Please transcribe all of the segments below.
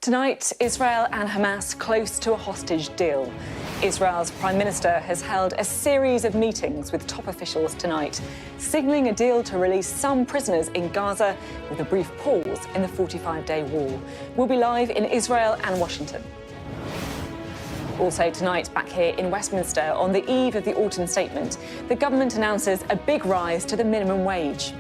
Tonight, Israel and Hamas close to a hostage deal. Israel's Prime Minister has held a series of meetings with top officials tonight, signalling a deal to release some prisoners in Gaza with a brief pause in the 45-day war. We'll be live in Israel and Washington. Also tonight, back here in Westminster, on the eve of the autumn statement, the government announces a big rise to the minimum wage.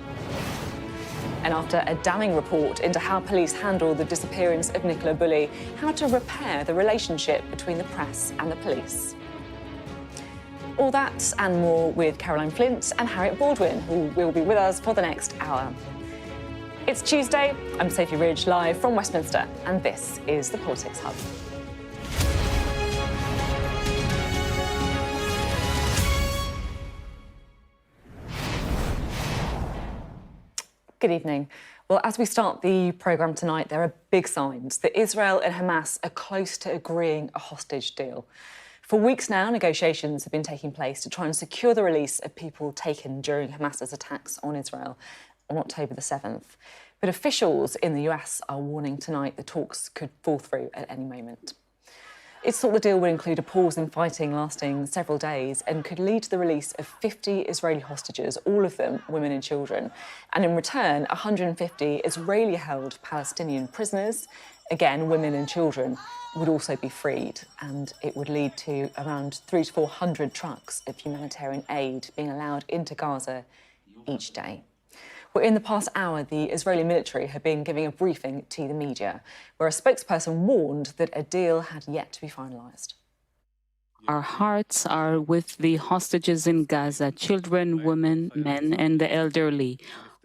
And after a damning report into how police handled the disappearance of Nicola Bulley, how to repair the relationship between the press and the police. All that and more with Caroline Flint and Harriett Baldwin, who will be with us for the next hour. It's Tuesday. I'm Sophy Ridge, live from Westminster, and this is the Politics Hub. Good evening. Well, as we start the programme tonight, there are big signs that Israel and Hamas are close to agreeing a hostage deal. For weeks now, negotiations have been taking place to try and secure the release of people taken during Hamas's attacks on Israel on October the 7th. But officials in the US are warning tonight the talks could fall through at any moment. It's thought the deal would include a pause in fighting lasting several days and could lead to the release of 50 Israeli hostages, all of them women and children. And in return, 150 Israeli-held Palestinian prisoners, again women and children, would also be freed. And it would lead to around 300 to 400 trucks of humanitarian aid being allowed into Gaza each day. Well, in the past hour, the Israeli military have been giving a briefing to the media, where a spokesperson warned that a deal had yet to be finalised. Our hearts are with the hostages in Gaza, children, women, men, and the elderly,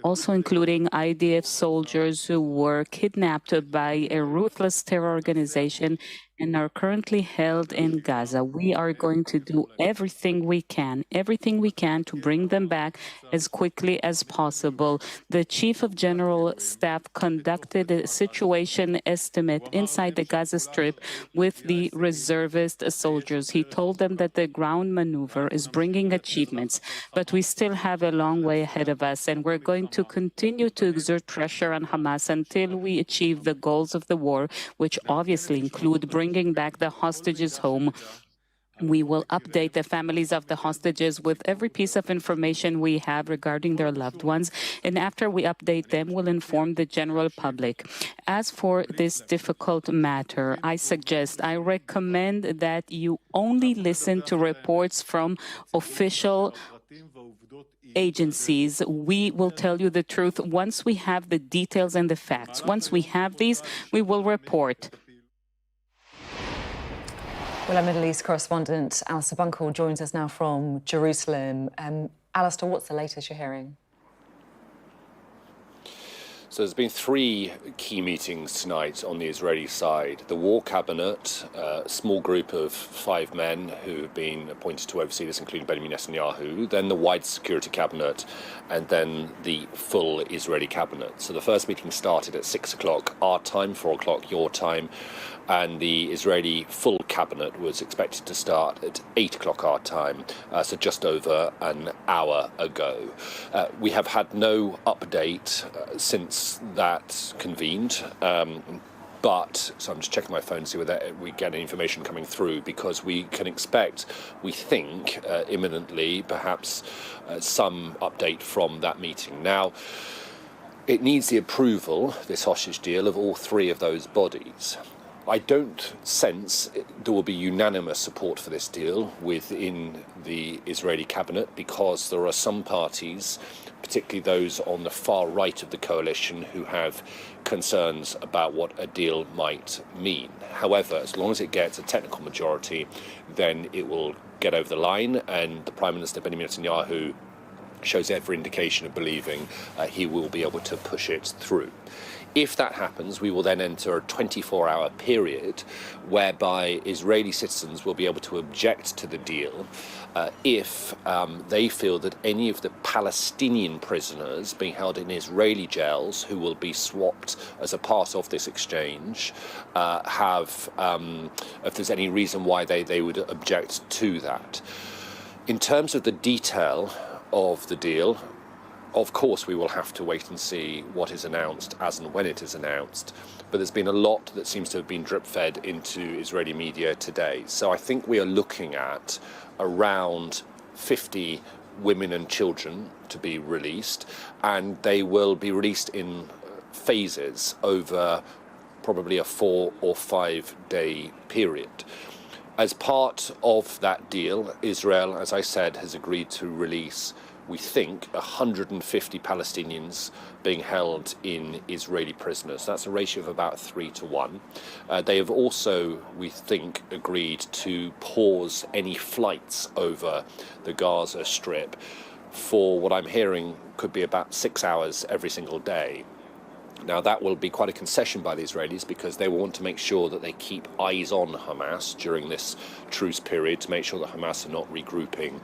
also including IDF soldiers who were kidnapped by a ruthless terror organization and are currently held in Gaza. We are going to do everything we can to bring them back as quickly as possible. The Chief of General Staff conducted a situation estimate inside the Gaza Strip with the reservist soldiers. He told them that the ground maneuver is bringing achievements, but we still have a long way ahead of us, and we're going to continue to exert pressure on Hamas until we achieve the goals of the war, which obviously include bringing back the hostages home. We will update the families of the hostages with every piece of information we have regarding their loved ones, and after we update them, we'll inform the general public. As for this difficult matter, I recommend that you only listen to reports from official agencies. We will tell you the truth once we have the details and the facts. Once we have these, we will report. Well, our Middle East correspondent, Alistair Bunkle, joins us now from Jerusalem. Alistair, what's the latest you're hearing? So there's been three key meetings tonight on the Israeli side. The War Cabinet, a small group of 5 men who have been appointed to oversee this, including Benjamin Netanyahu, then the Wide Security Cabinet, and then the full Israeli Cabinet. So the first meeting started at 6 o'clock our time, 4 o'clock your time, and the Israeli full cabinet was expected to start at 8 o'clock our time, so just over an hour ago. We have had no update since that convened, but, so I'm just checking my phone to see whether we get any information coming through, because we can expect, we think, imminently, perhaps some update from that meeting. Now, it needs the approval, this hostage deal, of all three of those bodies. I don't sense there will be unanimous support for this deal within the Israeli cabinet, because there are some parties, particularly those on the far right of the coalition, who have concerns about what a deal might mean. However, as long as it gets a technical majority, then it will get over the line, and the Prime Minister, Benjamin Netanyahu, shows every indication of believing he will be able to push it through. If that happens, we will then enter a 24-hour period whereby Israeli citizens will be able to object to the deal if they feel that any of the Palestinian prisoners being held in Israeli jails, who will be swapped as a part of this exchange, if there's any reason why they would object to that. In terms of the detail of the deal, Of course, we will have to wait and see what is announced as and when it is announced. But there's been a lot that seems to have been drip-fed into Israeli media today. So I think we are looking at around 50 women and children to be released, and they will be released in phases over probably a 4 or 5 day period. As part of that deal, Israel, as I said, has agreed to release, we think, 150 Palestinians being held in Israeli prisoners. That's a ratio of about 3 to 1. They have also, we think, agreed to pause any flights over the Gaza Strip for what I'm hearing could be about 6 hours every single day. Now, that will be quite a concession by the Israelis because they will want to make sure that they keep eyes on Hamas during this truce period to make sure that Hamas are not regrouping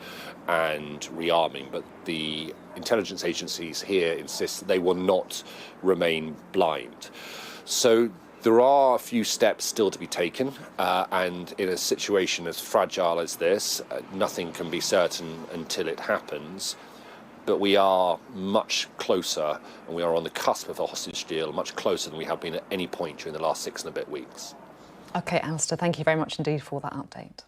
and rearming. But the intelligence agencies here insist that they will not remain blind. So there are a few steps still to be taken, and in a situation as fragile as this, nothing can be certain until it happens. But we are much closer, and we are on the cusp of a hostage deal, much closer than we have been at any point during the last 6 and a bit weeks. OK, Alistair, thank you very much indeed for that update.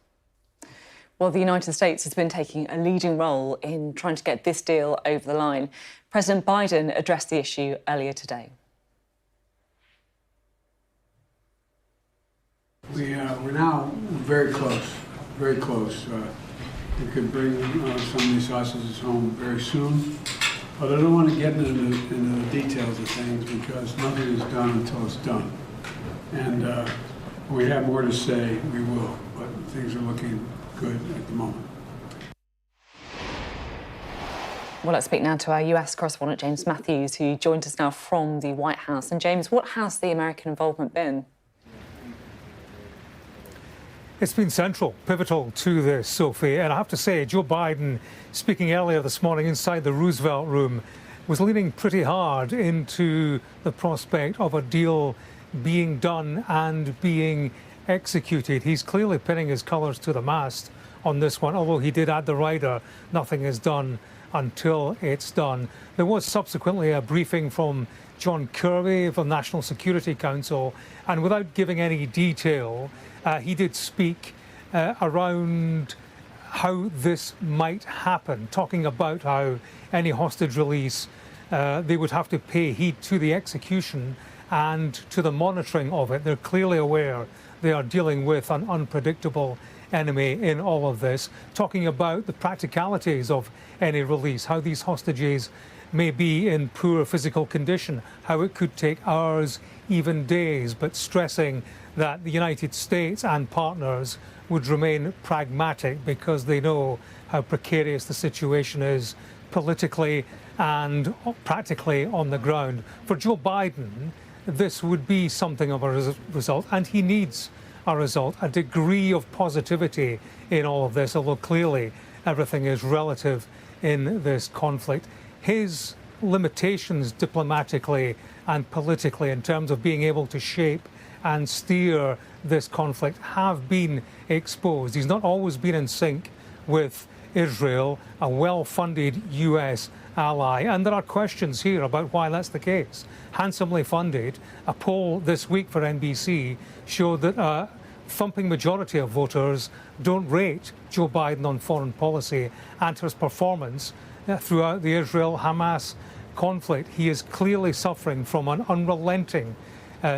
Well, the United States has been taking a leading role in trying to get this deal over the line. President Biden addressed the issue earlier today. We're now very close, very close. We could bring some of these hostages home very soon, but I don't want to get into the details of things because nothing is done until it's done. And when we have more to say, we will, but things are looking good at the moment. Well, let's speak now to our US correspondent, James Matthews, who joined us now from the White House. And James, what has the American involvement been? It's been central, pivotal to this, Sophie. And I have to say, Joe Biden, speaking earlier this morning inside the Roosevelt Room, was leaning pretty hard into the prospect of a deal being done and being executed. He's clearly pinning his colours to the mast on this one, although he did add the rider, nothing is done until it's done. There was subsequently a briefing from John Kirby of the National Security Council, and without giving any detail, he did speak around how this might happen, talking about how any hostage release, they would have to pay heed to the execution and to the monitoring of it. They're clearly aware they are dealing with an unpredictable enemy in all of this, talking about the practicalities of any release, how these hostages may be in poor physical condition, how it could take hours, even days, but stressing that the United States and partners would remain pragmatic because they know how precarious the situation is politically and practically on the ground. For Joe Biden, this would be something of a result, and he needs a result, a degree of positivity in all of this, although clearly everything is relative in this conflict. His limitations diplomatically and politically in terms of being able to shape and steer this conflict have been exposed. He's not always been in sync with Israel, a well-funded US ally. And there are questions here about why that's the case. Handsomely funded, a poll this week for NBC showed that a thumping majority of voters don't rate Joe Biden on foreign policy and his performance throughout the Israel-Hamas conflict. He is clearly suffering from an unrelenting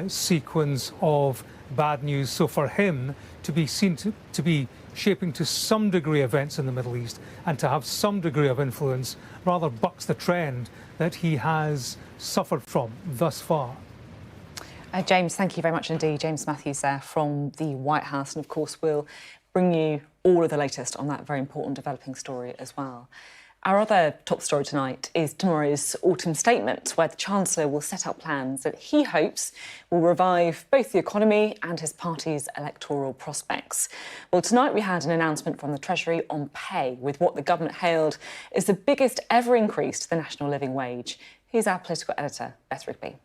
sequence of bad news. So for him to be seen to be shaping to some degree events in the Middle East and to have some degree of influence rather bucks the trend that he has suffered from thus far. James, thank you very much indeed. James Matthews there from the White House. And of course, we'll bring you all of the latest on that very important developing story as well. Our other top story tonight is tomorrow's autumn statement, where the Chancellor will set out plans that he hopes will revive both the economy and his party's electoral prospects. Well, tonight we had an announcement from the Treasury on pay, with what the government hailed as the biggest ever increase to the national living wage. Here's our political editor, Beth Rigby.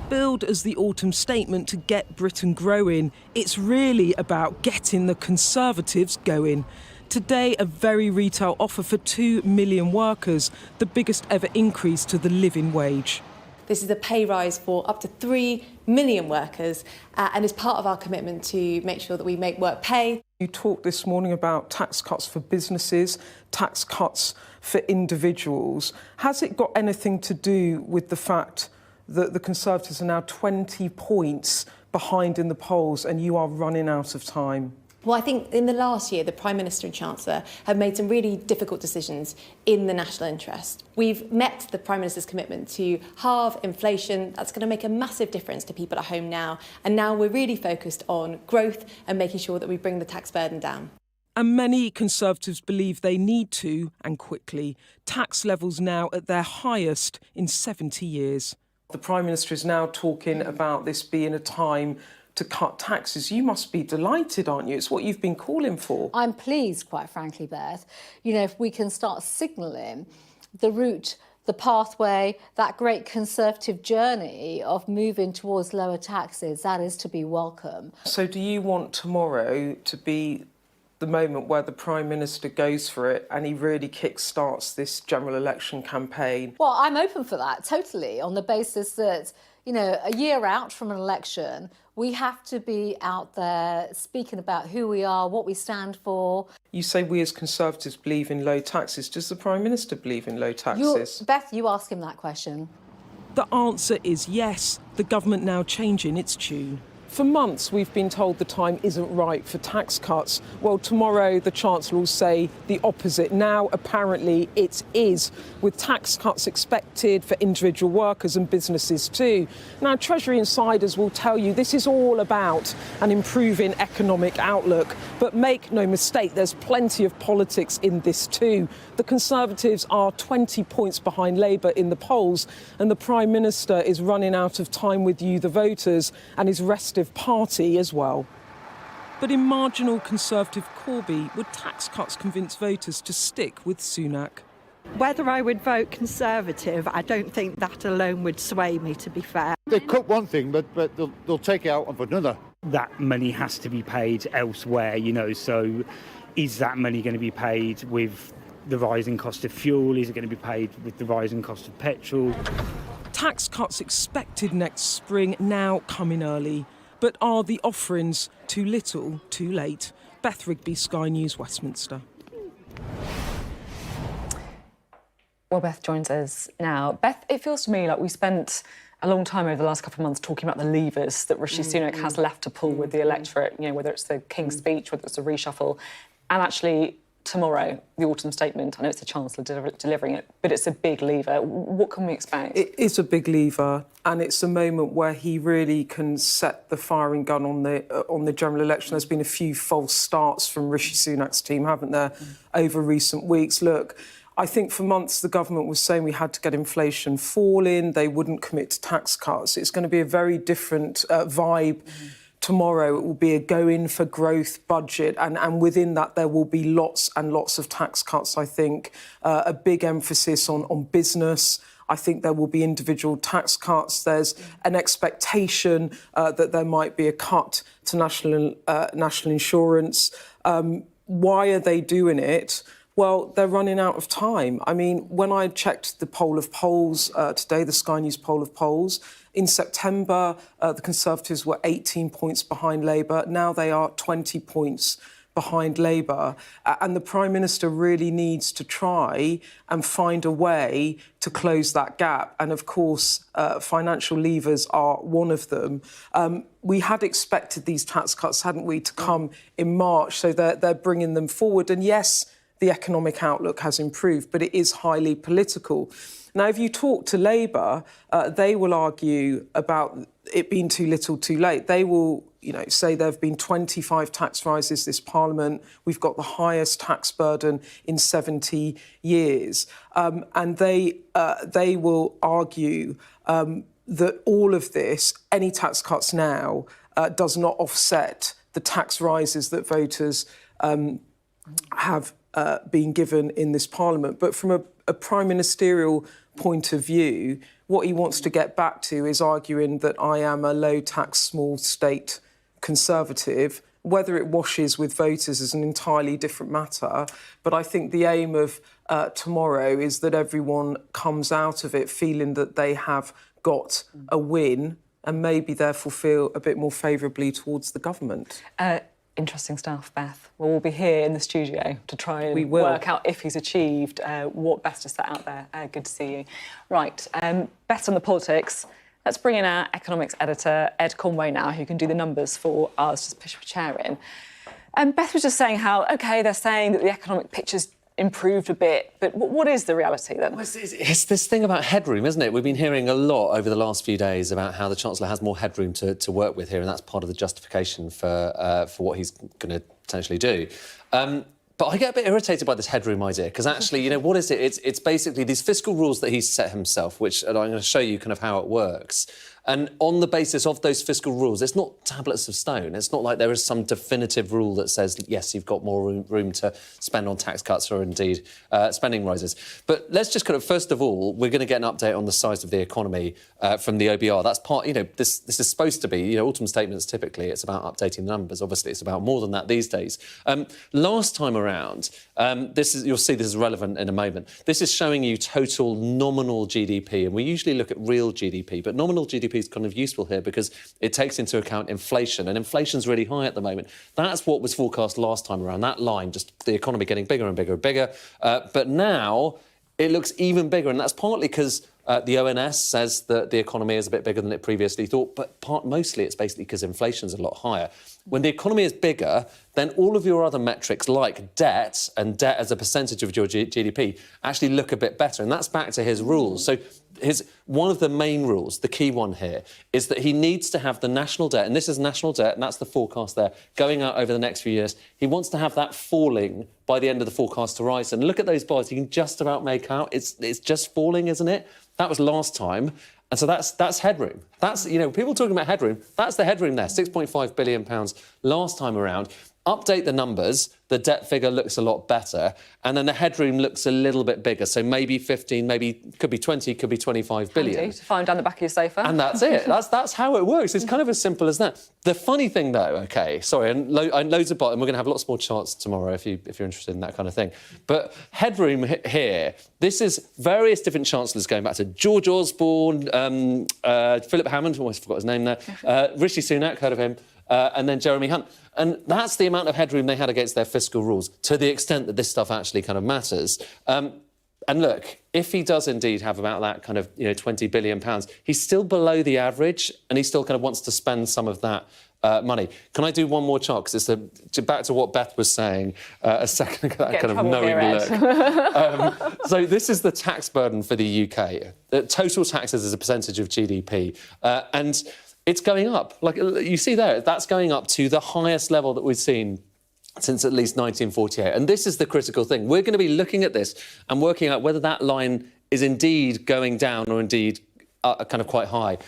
Billed as the autumn statement to get Britain growing, it's really about getting the Conservatives going. Today, a very retail offer for 2 million workers, the biggest ever increase to the living wage. This is a pay rise for up to 3 million workers and is part of our commitment to make sure that we make work pay. You talked this morning about tax cuts for businesses, tax cuts for individuals. Has it got anything to do with the fact that the Conservatives are now 20 points behind in the polls and you are running out of time? Well, I think in the last year, the Prime Minister and Chancellor have made some really difficult decisions in the national interest. We've met the Prime Minister's commitment to halve inflation. That's going to make a massive difference to people at home now. And now we're really focused on growth and making sure that we bring the tax burden down. And many Conservatives believe they need to, and quickly. Tax levels now at their highest in 70 years. The Prime Minister is now talking about this being a time to cut taxes. You must be delighted, aren't you? It's what you've been calling for. I'm pleased, quite frankly, Beth. You know, if we can start signalling the route, the pathway, that great Conservative journey of moving towards lower taxes, that is to be welcome. So do you want tomorrow to be the moment where the Prime Minister goes for it and he really kick-starts this general election campaign? Well, I'm open for that, totally, on the basis that, you know, a year out from an election, we have to be out there speaking about who we are, what we stand for. You say we as Conservatives believe in low taxes. Does the Prime Minister believe in low taxes? Beth, you ask him that question. The answer is yes, the government now changing its tune. For months, we've been told the time isn't right for tax cuts. Well, tomorrow, the Chancellor will say the opposite. Now, apparently, it is, with tax cuts expected for individual workers and businesses too. Now, Treasury insiders will tell you this is all about an improving economic outlook. But make no mistake, there's plenty of politics in this too. The Conservatives are 20 points behind Labour in the polls, and the Prime Minister is running out of time with you, the voters, and his restive party as well. But in marginal Conservative Corby, would tax cuts convince voters to stick with Sunak? Whether I would vote Conservative, I don't think that alone would sway me, to be fair. They cut one thing, but they'll take it out of another. That money has to be paid elsewhere, you know, so is that money going to be paid with the rising cost of fuel? Is it going to be paid with the rising cost of petrol? Tax cuts expected next spring, now coming early. But are the offerings too little, too late? Beth Rigby, Sky News, Westminster. Well, Beth joins us now. Beth, it feels to me like we spent a long time over the last couple of months talking about the levers that Rishi Sunak has left to pull with the electorate, you know, whether it's the King's speech, whether it's the reshuffle. And actually, tomorrow, the autumn statement, I know it's the Chancellor delivering it, but it's a big lever. What can we expect? It is a big lever, and it's a moment where he really can set the firing gun on the general election. There's been a few false starts from Rishi Sunak's team, haven't there, over recent weeks. Look, I think for months the government was saying we had to get inflation falling, they wouldn't commit to tax cuts. It's going to be a very different vibe. Tomorrow it will be a go-in for growth budget, and within that there will be lots and lots of tax cuts, I think. A big emphasis on business. I think there will be individual tax cuts. There's an expectation that there might be a cut to national insurance. Why are they doing it? Well, they're running out of time. I mean, when I checked the poll of polls today, the Sky News poll of polls, in September, the Conservatives were 18 points behind Labour. Now they are 20 points behind Labour. And the Prime Minister really needs to try and find a way to close that gap. And, of course, financial levers are one of them. We had expected these tax cuts, hadn't we, to come in March, so they're bringing them forward. And, yes, the economic outlook has improved, but it is highly political. Now, if you talk to Labour, they will argue about it being too little, too late. They will, say there have been 25 tax rises this Parliament. We've got the highest tax burden in 70 years. And they will argue that all of this, any tax cuts now, does not offset the tax rises that voters have been given in this Parliament. But from a prime ministerial point of view, what he wants to get back to is arguing that I am a low-tax, small-state Conservative, Whether it washes with voters is an entirely different matter. But I think the aim of tomorrow is that everyone comes out of it feeling that they have got a win and maybe therefore feel a bit more favourably towards the government. Interesting stuff, Beth. Well, we'll be here in the studio to try and work out if he's achieved what Beth just set out there. Good to see you. Right, Beth on the politics. Let's bring in our economics editor, Ed Conway, now, who can do the numbers for us. Just push a chair in. Beth was just saying how, OK, they're saying that the economic picture's improved a bit, but what is the reality then? Well, it's this thing about headroom, isn't it? We've been hearing a lot over the last few days about how the Chancellor has more headroom to work with here, and that's part of the justification for what he's going to potentially do. But I get a bit irritated by this headroom idea, because actually, you know, what is it? It's basically these fiscal rules that he's set himself, which and I'm going to show you kind of how it works. And on the basis of those fiscal rules, it's not tablets of stone. It's not like there is some definitive rule that says, yes, you've got more room to spend on tax cuts or indeed spending rises. But let's just kind of, first of all, we're going to get an update on the size of the economy from the OBR. That's part, you know, this is supposed to be, you know, autumn statements typically, it's about updating the numbers. Obviously, it's about more than that these days. Last time around, you'll see this is relevant in a moment. This is showing you total nominal GDP, and we usually look at real GDP, but nominal GDP is kind of useful here because it takes into account inflation, and inflation's really high at the moment. That's what was forecast last time around, that line, just the economy getting bigger and bigger and bigger. But now it looks even bigger, and that's partly because the ONS says that the economy is a bit bigger than it previously thought, but mostly it's basically because inflation's a lot higher. When the economy is bigger, then all of your other metrics like debt and debt as a percentage of your GDP actually look a bit better, and that's back to his rules. So one of the main rules, the key one here, is that he needs to have the national debt, and this is national debt, and that's the forecast there, going out over the next few years. He wants to have that falling by the end of the forecast horizon. Look at those bars, you can just about make out. It's just falling, isn't it? That was last time. And so that's headroom. That's, you know, people talking about headroom, that's the headroom there, £6.5 billion last time around. Update the numbers, the debt figure looks a lot better, and then the headroom looks a little bit bigger. So maybe 15, maybe could be 20, could be 25 billion. Handy to find down the back of your sofa. And that's it. That's how it works. It's kind of as simple as that. The funny thing, though, OK, sorry, and loads of bottom. We're going to have lots more charts tomorrow if you're interested in that kind of thing. But headroom here, this is various different chancellors going back to George Osborne, Philip Hammond, almost forgot his name there, Rishi Sunak, heard of him, and then Jeremy Hunt. And that's the amount of headroom they had against their fiscal rules, to the extent that this stuff actually kind of matters. And look, if he does indeed have about that kind of, you know, £20 billion, he's still below the average, and he still kind of wants to spend some of that money. Can I do one more chart? Because it's back to what Beth was saying a second ago, that kind of knowing look. So this is the tax burden for the UK. The total taxes as a percentage of GDP. And it's going up. Like you see there, that's going up to the highest level that we've seen since at least 1948. And this is the critical thing. We're going to be looking at this and working out whether that line is indeed going down or indeed kind of quite high.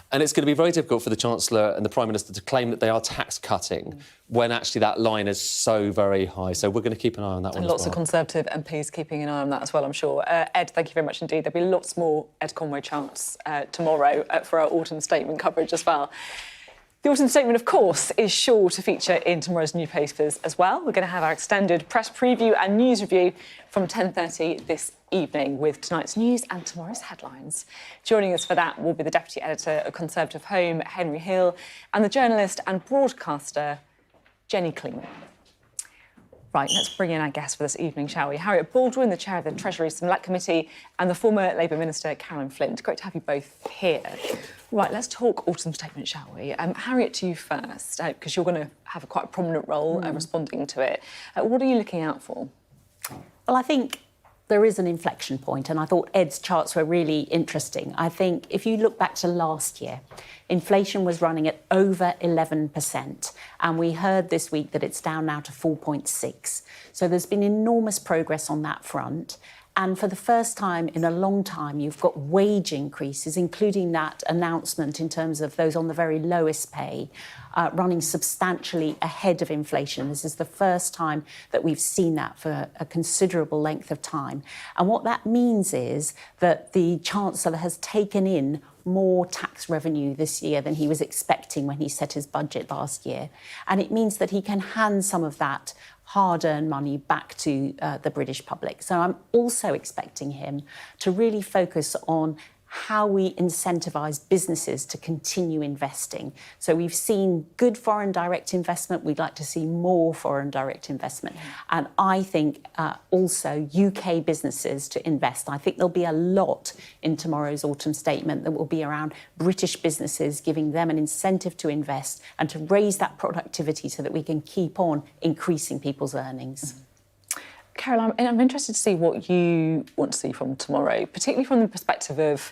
And it's going to be very difficult for the Chancellor and the Prime Minister to claim that they are tax cutting when actually that line is so very high. So we're going to keep an eye on that one as well. Lots of Conservative MPs keeping an eye on that as well, I'm sure. Ed, thank you very much indeed. There'll be lots more Ed Conway chants tomorrow for our autumn statement coverage as well. The autumn statement, of course, is sure to feature in tomorrow's newspapers as well. We're going to have our extended press preview and news review from 10:30 this evening with tonight's news and tomorrow's headlines. Joining us for that will be the Deputy Editor of Conservative Home, Henry Hill, and the journalist and broadcaster, Jenny Clean. Right, let's bring in our guests for this evening, shall we? Harriett Baldwin, the chair of the Treasury Select Committee, and the former Labour Minister, Caroline Flint. Great to have you both here. Right, let's talk autumn statement, shall we? Harriett, to you first, because you're going to have quite a prominent role responding to it. What are you looking out for? Well, I think there is an inflection point, and I thought Ed's charts were really interesting. I think if you look back to last year, inflation was running at over 11%, and we heard this week that it's down now to 4.6. So there's been enormous progress on that front. And for the first time in a long time, you've got wage increases, including that announcement in terms of those on the very lowest pay, running substantially ahead of inflation. This is the first time that we've seen that for a considerable length of time. And what that means is that the Chancellor has taken in more tax revenue this year than he was expecting when he set his budget last year. And it means that he can hand some of that hard-earned money back to the British public. So I'm also expecting him to really focus on how we incentivise businesses to continue investing. So we've seen good foreign direct investment. We'd like to see more foreign direct investment. And I think also UK businesses to invest. I think there'll be a lot in tomorrow's autumn statement that will be around British businesses, giving them an incentive to invest and to raise that productivity so that we can keep on increasing people's earnings. Caroline, I'm interested to see what you want to see from tomorrow, particularly from the perspective of,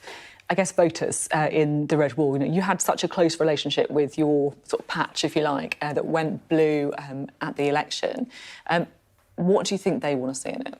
I guess, voters in the Red Wall. You know, you had such a close relationship with your sort of patch, if you like, that went blue at the election. What do you think they want to see in it?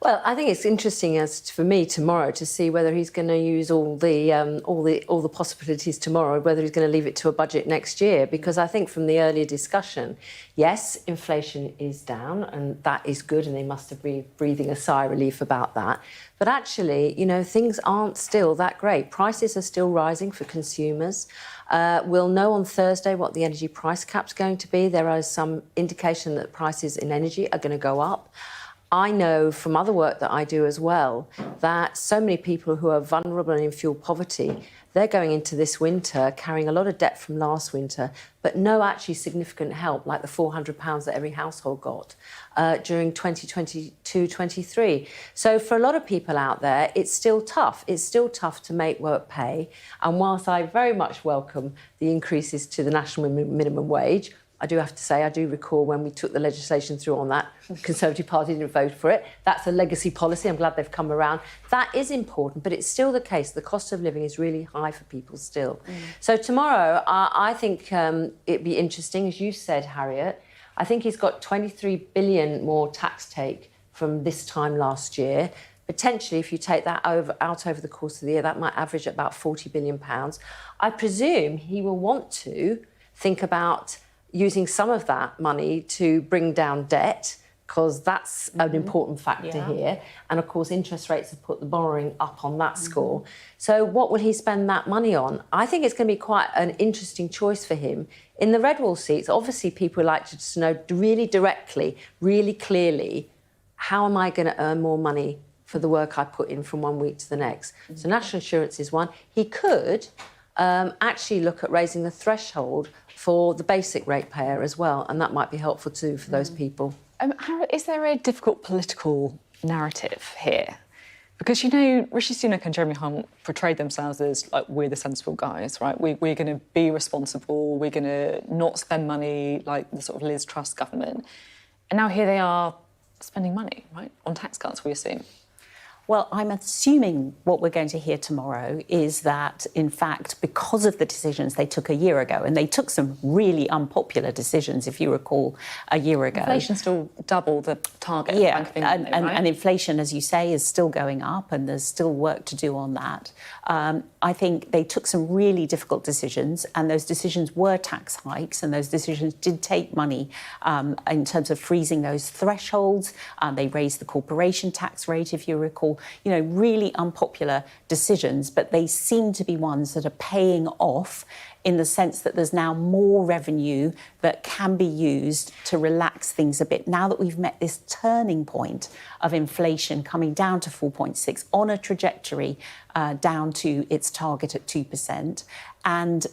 Well, I think it's interesting for me tomorrow to see whether he's going to use all the possibilities tomorrow, whether he's going to leave it to a budget next year. Because I think from the earlier discussion, yes, inflation is down, and that is good, and they must have been breathing a sigh of relief about that. But actually, you know, things aren't still that great. Prices are still rising for consumers. We'll know on Thursday what the energy price cap's going to be. There is some indication that prices in energy are going to go up. I know from other work that I do as well that so many people who are vulnerable and in fuel poverty, they're going into this winter carrying a lot of debt from last winter, but no actually significant help like the £400 that every household got during 2022-23. So for a lot of people out there, it's still tough. It's still tough to make work pay. And whilst I very much welcome the increases to the national minimum wage, I do have to say, I do recall when we took the legislation through on that, the Conservative Party didn't vote for it. That's a legacy policy. I'm glad they've come around. That is important, but it's still the case. The cost of living is really high for people still. So tomorrow, I think it'd be interesting, as you said, Harriett. I think he's got 23 billion more tax take from this time last year. Potentially, if you take that out over the course of the year, that might average at about £40 billion. I presume he will want to think about using some of that money to bring down debt, because that's an important factor here. And of course, interest rates have put the borrowing up on that score. So what will he spend that money on? I think it's going to be quite an interesting choice for him. In the Red Wall seats, obviously people like to just know really directly, really clearly, how am I going to earn more money for the work I put in from one week to the next? So national insurance is one. He could actually look at raising the threshold for the basic ratepayer as well, and that might be helpful too for those people. Is there a difficult political narrative here? Because, you know, Rishi Sunak and Jeremy Hunt portrayed themselves as, like, we're the sensible guys, right? We're going to be responsible, we're going to not spend money like the sort of Liz Truss government. And now here they are spending money, right, on tax cuts, we assume. Well, I'm assuming what we're going to hear tomorrow is that, in fact, because of the decisions they took a year ago, and they took some really unpopular decisions, if you recall, a year ago. Inflation's still double the target. Yeah, Bank of England, and inflation, as you say, is still going up, and there's still work to do on that. I think they took some really difficult decisions, and those decisions were tax hikes, and those decisions did take money in terms of freezing those thresholds. They raised the corporation tax rate, if you recall. You know, really unpopular decisions, but they seem to be ones that are paying off in the sense that there's now more revenue that can be used to relax things a bit. Now that we've met this turning point of inflation coming down to 4.6 on a trajectory down to its target at 2%, and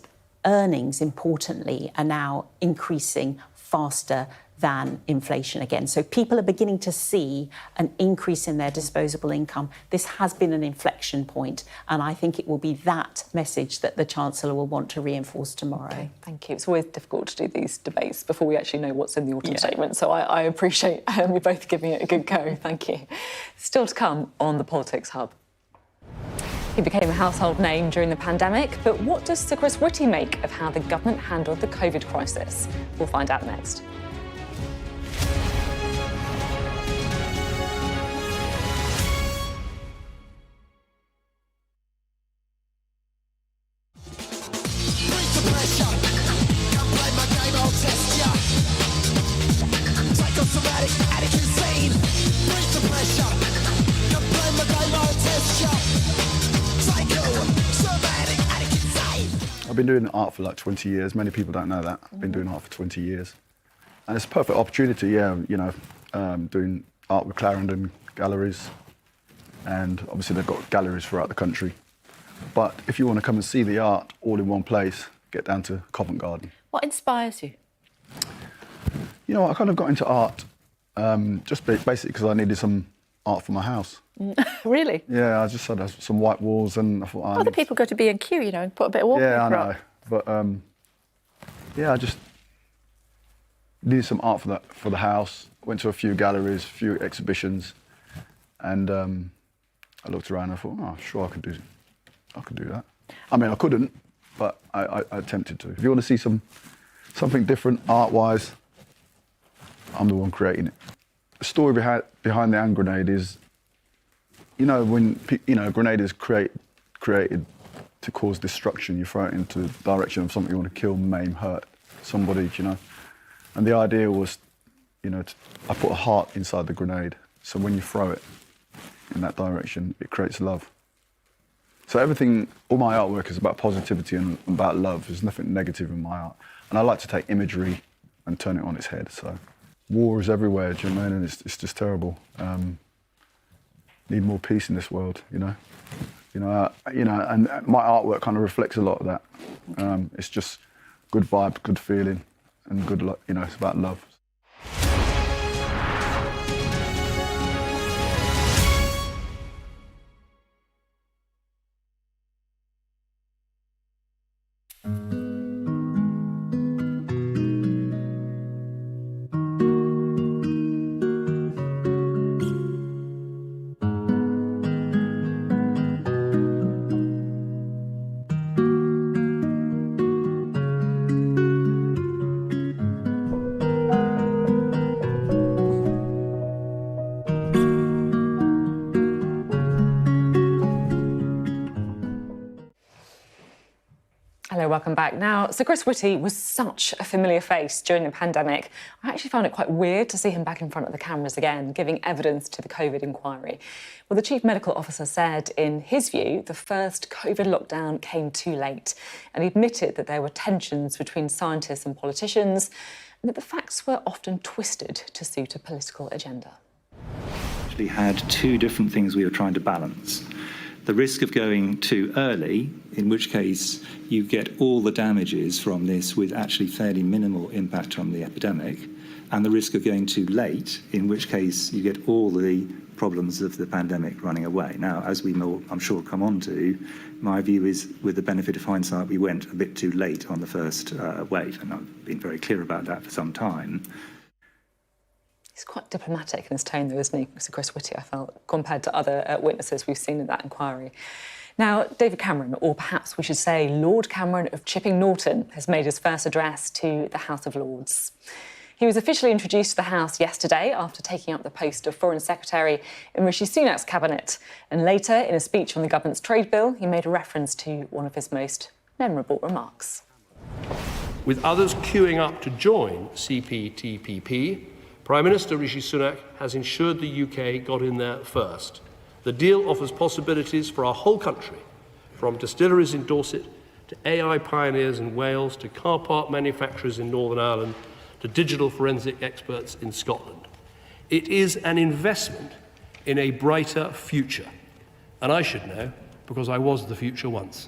earnings, importantly, are now increasing faster than inflation again. So people are beginning to see an increase in their disposable income. This has been an inflection point, and I think it will be that message that the Chancellor will want to reinforce tomorrow. Okay, thank you. It's always difficult to do these debates before we actually know what's in the autumn statement, so I appreciate you both giving it a good go. Thank you. Still to come on the Politics Hub. He became a household name during the pandemic, but what does Sir Chris Whitty make of how the government handled the COVID crisis? We'll find out next. So bad been doing art for like 20 years. Many people don't know that. I've been doing art for 20 years. And it's a perfect opportunity, doing art with Clarendon galleries. And obviously they've got galleries throughout the country. But if you want to come and see the art all in one place, get down to Covent Garden. What inspires you? You know, I kind of got into art just basically because I needed some art for my house. Really? Yeah, I just had some white walls and I thought... Other people go to B&Q, and put a bit of wallpaper Yeah, I know. up. But, I just needed some art for the house. Went to a few galleries, a few exhibitions. And I looked around and I thought, oh, sure, I could do that. I mean, I couldn't, but I attempted to. If you want to see something different art-wise, I'm the one creating it. The story behind the hand grenade is, when a grenade is created to cause destruction, you throw it into the direction of something you want to kill, maim, hurt somebody, And the idea was, I put a heart inside the grenade, so when you throw it in that direction, it creates love. So all my artwork is about positivity and about love. There's nothing negative in my art. And I like to take imagery and turn it on its head, so. War is everywhere, do you know what I mean? And it's just terrible. Need more peace in this world, and my artwork kind of reflects a lot of that. It's just good vibe, good feeling, and good, it's about love. Hello, welcome back. Now, Sir Chris Whitty was such a familiar face during the pandemic. I actually found it quite weird to see him back in front of the cameras again, giving evidence to the COVID inquiry. Well, the Chief Medical Officer said, in his view, the first COVID lockdown came too late, and he admitted that there were tensions between scientists and politicians, and that the facts were often twisted to suit a political agenda. We had two different things we were trying to balance. The risk of going too early, in which case you get all the damages from this with actually fairly minimal impact on the epidemic, and the risk of going too late, in which case you get all the problems of the pandemic running away. Now, as we will, I'm sure, come on to, my view is, with the benefit of hindsight, we went a bit too late on the first wave, and I've been very clear about that for some time. He's quite diplomatic in his tone, though, isn't he, Sir Chris Whitty, I felt, compared to other witnesses we've seen in that inquiry. Now, David Cameron, or perhaps we should say Lord Cameron of Chipping Norton, has made his first address to the House of Lords. He was officially introduced to the House yesterday after taking up the post of Foreign Secretary in Rishi Sunak's cabinet. And later, in a speech on the government's trade bill, he made a reference to one of his most memorable remarks. With others queuing up to join CPTPP, Prime Minister Rishi Sunak has ensured the UK got in there first. The deal offers possibilities for our whole country, from distilleries in Dorset to AI pioneers in Wales to car part manufacturers in Northern Ireland to digital forensic experts in Scotland. It is an investment in a brighter future. And I should know, because I was the future once.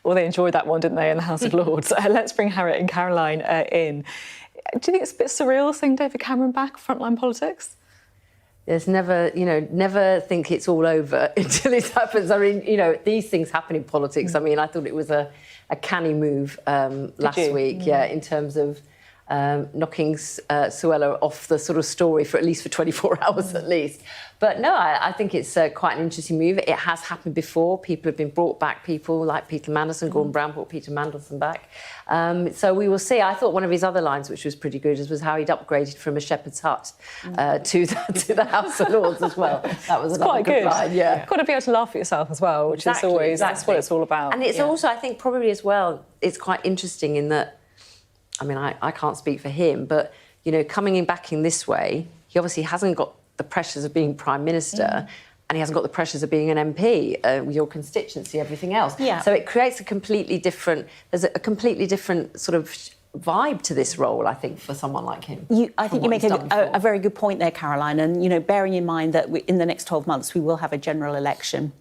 Well, they enjoyed that one, didn't they, in the House of Lords? Let's bring Harriett and Caroline in. Do you think it's a bit surreal seeing David Cameron back, frontline politics? There's never, never think it's all over until it happens. I mean, these things happen in politics. I mean, I thought it was a canny move last week, in terms of knocking Suella off the sort of story for 24 hours at least. But no, I think it's quite an interesting move. It has happened before. People have been brought back, people like Peter Mandelson, Gordon Brown brought Peter Mandelson back. So we will see. I thought one of his other lines, which was pretty good, was how he'd upgraded from a shepherd's hut to the House of Lords as well. That was quite good line, yeah. You've got to be able to laugh at yourself as well, which is always, that's what it's all about. And it's also, I think, probably as well, it's quite interesting in that, I mean, I can't speak for him, but, coming in back in this way, he obviously hasn't got the pressures of being Prime Minister, and he hasn't got the pressures of being an MP, your constituency, everything else. Yeah. So it creates a completely different sort of vibe to this role, I think, for someone like him. I think you make a very good point there, Caroline. And, bearing in mind that in the next 12 months we will have a general election,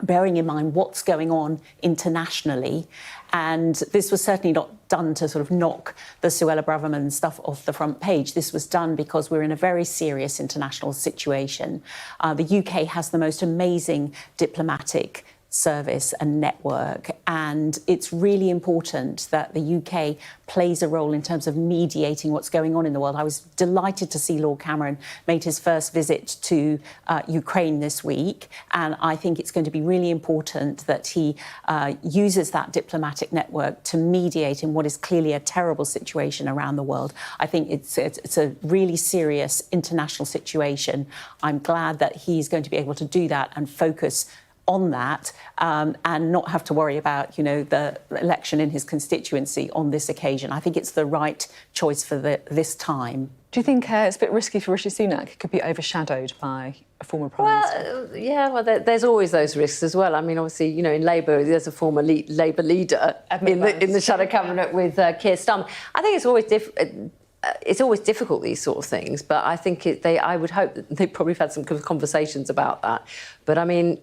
bearing in mind what's going on internationally. And this was certainly not done to sort of knock the Suella Braverman stuff off the front page. This was done because we're in a very serious international situation. The UK has the most amazing diplomatic service and network, and it's really important that the UK plays a role in terms of mediating what's going on in the world. I was delighted to see Lord Cameron made his first visit to Ukraine this week, and I think it's going to be really important that he uses that diplomatic network to mediate in what is clearly a terrible situation around the world. I think it's a really serious international situation. I'm glad that he's going to be able to do that and focus on that, and not have to worry about, the election in his constituency on this occasion. I think it's the right choice for this time. Do you think it's a bit risky for Rishi Sunak? It could be overshadowed by a former Prime Minister? Yeah, there's always those risks as well. I mean, obviously, in Labour, there's a former Labour leader in the shadow cabinet with Keir Starmer. I think it's always difficult, these sort of things, but I think I would hope that they probably have had some conversations about that. But I mean,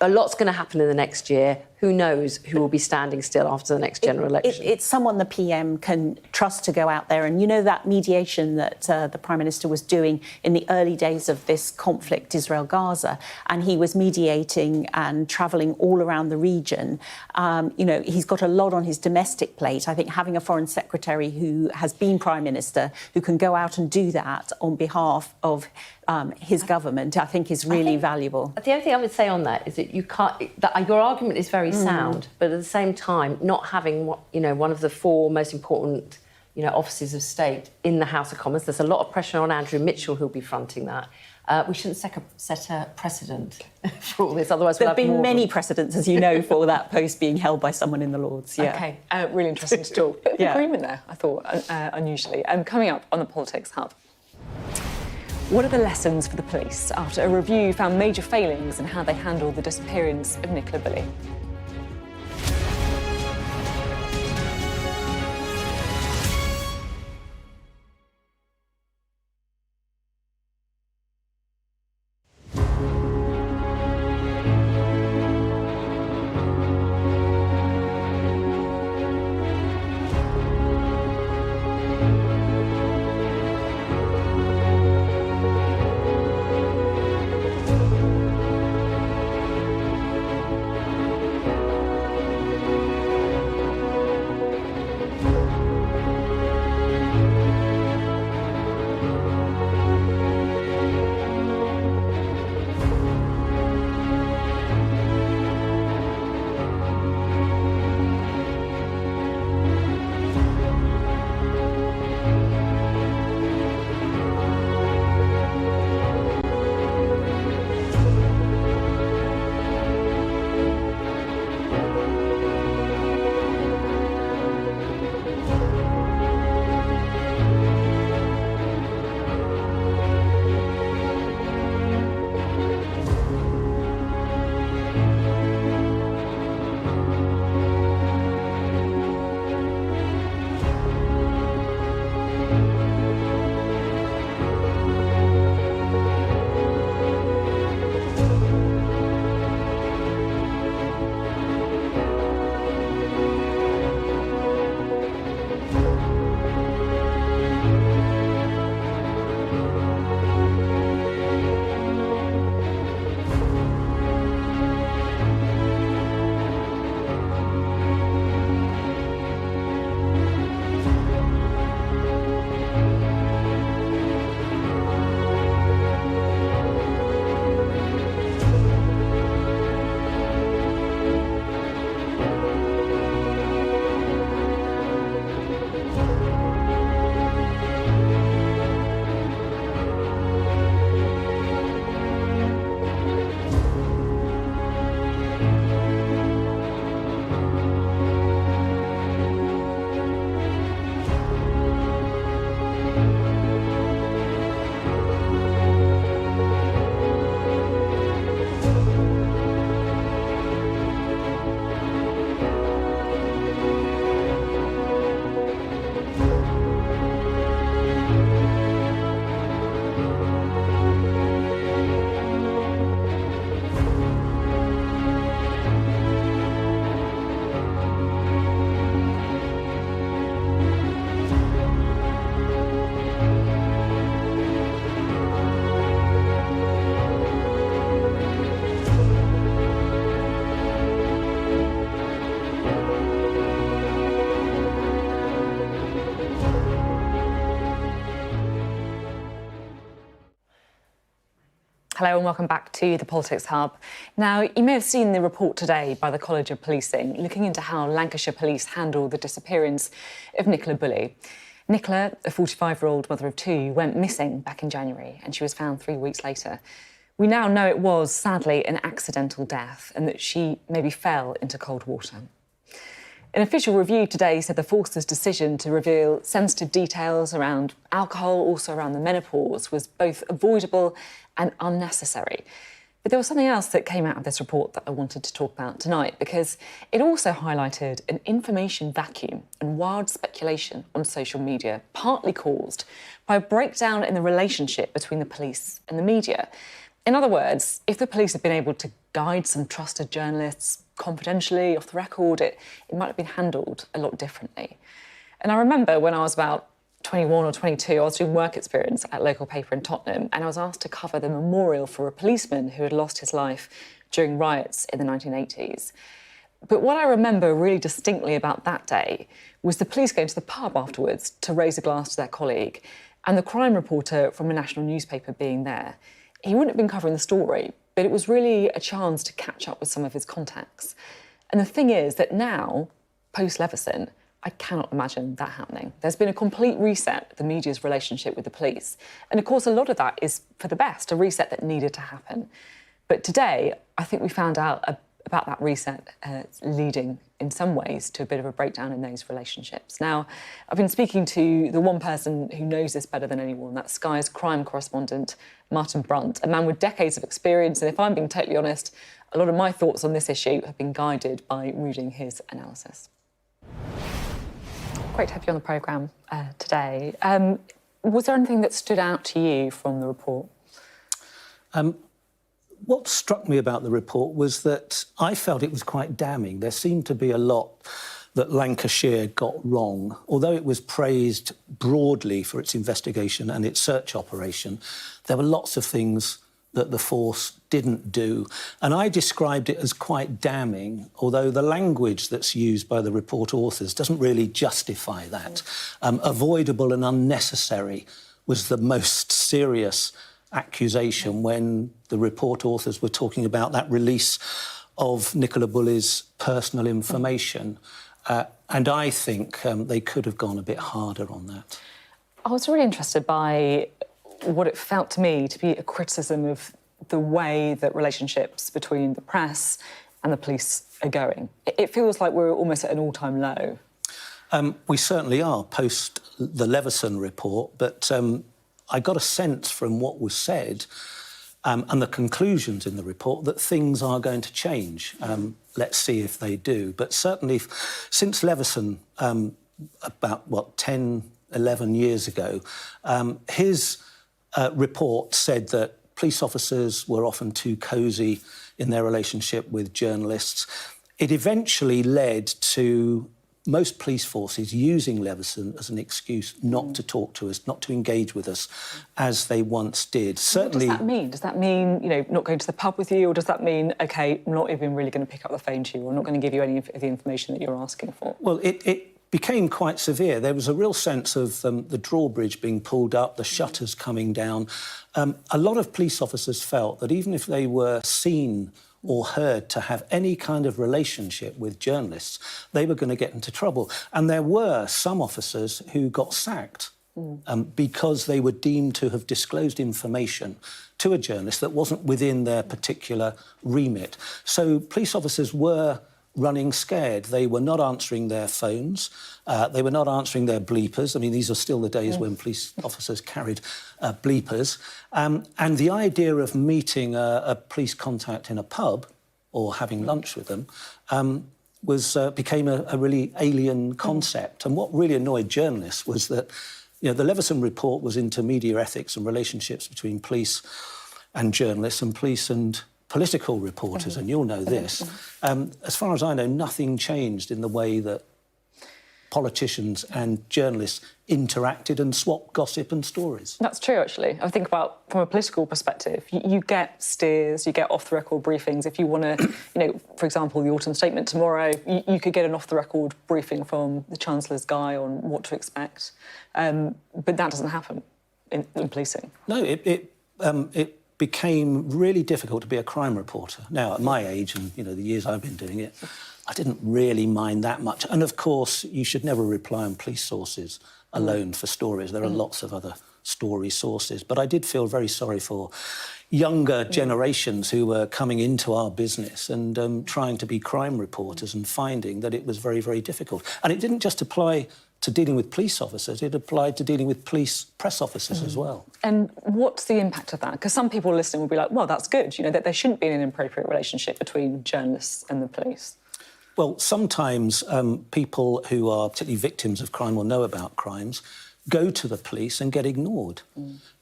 a lot's going to happen in the next year. Who knows who will be standing still after the next general election? It's someone the PM can trust to go out there. And that mediation that the Prime Minister was doing in the early days of this conflict, Israel-Gaza, and he was mediating and travelling all around the region. He's got a lot on his domestic plate. I think having a Foreign Secretary who has been Prime Minister, who can go out and do that on behalf of his government, I think is really valuable. The only thing I would say on that is that you can't. Your argument is very sound, but at the same time, not having one of the four most important offices of state in the House of Commons. There's a lot of pressure on Andrew Mitchell, who'll be fronting that. We shouldn't set a precedent for all this. Otherwise, there have been many precedents, as you know, for that post being held by someone in the Lords. Yeah. Okay, really interesting to talk. Bit of agreement there, I thought, unusually. Coming up on the Politics Hub. What are the lessons for the police after a review found major failings in how they handled the disappearance of Nicola Bulley? Hello and welcome back to the Politics Hub. Now, you may have seen the report today by the College of Policing looking into how Lancashire police handled the disappearance of Nicola Bulley. Nicola, a 45-year-old mother of two, went missing back in January and she was found 3 weeks later. We now know it was, sadly, an accidental death and that she maybe fell into cold water. An official review today said the force's decision to reveal sensitive details around alcohol, also around the menopause, was both avoidable and unnecessary. But there was something else that came out of this report that I wanted to talk about tonight, because it also highlighted an information vacuum and wild speculation on social media, partly caused by a breakdown in the relationship between the police and the media. In other words, if the police had been able to guide some trusted journalists confidentially, off the record, it might have been handled a lot differently. And I remember when I was about 21 or 22, I was doing work experience at a local paper in Tottenham, and I was asked to cover the memorial for a policeman who had lost his life during riots in the 1980s. But what I remember really distinctly about that day was the police going to the pub afterwards to raise a glass to their colleague, and the crime reporter from a national newspaper being there. He wouldn't have been covering the story, but it was really a chance to catch up with some of his contacts. And the thing is that now, post-Leveson, I cannot imagine that happening. There's been a complete reset of the media's relationship with the police. And of course, a lot of that is for the best, a reset that needed to happen. But today, I think we found out about that reset leading, in some ways, to a bit of a breakdown in those relationships. Now, I've been speaking to the one person who knows this better than anyone, that's Sky's crime correspondent, Martin Brunt, a man with decades of experience. And if I'm being totally honest, a lot of my thoughts on this issue have been guided by reading his analysis. Great to have you on the programme today. Was there anything that stood out to you from the report? What struck me about the report was that I felt it was quite damning. There seemed to be a lot that Lancashire got wrong. Although it was praised broadly for its investigation and its search operation, there were lots of things that the force didn't do. And I described it as quite damning, although the language that's used by the report authors doesn't really justify that. Avoidable and unnecessary was the most serious accusation when the report authors were talking about that release of Nicola Bulley's personal information. And I think they could have gone a bit harder on that. I was really interested by what it felt to me to be a criticism of the way that relationships between the press and the police are going. It feels like we're almost at an all-time low. We certainly are, post the Leveson report, but I got a sense from what was said and the conclusions in the report that things are going to change. Let's see if they do. But certainly, since Leveson, about, 10, 11 years ago, his report said that police officers were often too cosy in their relationship with journalists. It eventually led to most police forces using Leveson as an excuse not to talk to us, not to engage with us as they once did. Certainly. What does that mean? Does that mean, not going to the pub with you, or does that mean, OK, I'm not even really going to pick up the phone to you, or not going to give you any of the information that you're asking for? Well, it became quite severe. There was a real sense of the drawbridge being pulled up, the shutters coming down. A lot of police officers felt that even if they were seen or heard to have any kind of relationship with journalists, they were going to get into trouble. And there were some officers who got sacked because they were deemed to have disclosed information to a journalist that wasn't within their particular remit. So police officers were running scared. They were not answering their phones. They were not answering their bleepers. I mean, these are still the days when police officers carried bleepers. And the idea of meeting a police contact in a pub or having lunch with them became a really alien concept. And what really annoyed journalists was that, the Leveson report was into media ethics and relationships between police and journalists and police and political reporters, and you'll know this. As far as I know, nothing changed in the way that politicians and journalists interacted and swapped gossip and stories. That's true, actually. I think about, from a political perspective, you get steers, you get off-the-record briefings. If you want to, for example, the autumn statement tomorrow, you could get an off-the-record briefing from the Chancellor's guy on what to expect. But that doesn't happen in policing. No, it became really difficult to be a crime reporter. Now, at my age and, you know, the years I've been doing it, I didn't really mind that much. And, of course, you should never rely on police sources alone for stories. There are lots of other story sources. But I did feel very sorry for younger generations who were coming into our business and trying to be crime reporters and finding that it was very, very difficult. And it didn't just apply to dealing with police officers, it applied to dealing with police press officers as well. And what's the impact of that? Because some people listening will be like, well, that's good, you know, that there shouldn't be an inappropriate relationship between journalists and the police. Well, sometimes people who are particularly victims of crime or know about crimes go to the police and get ignored.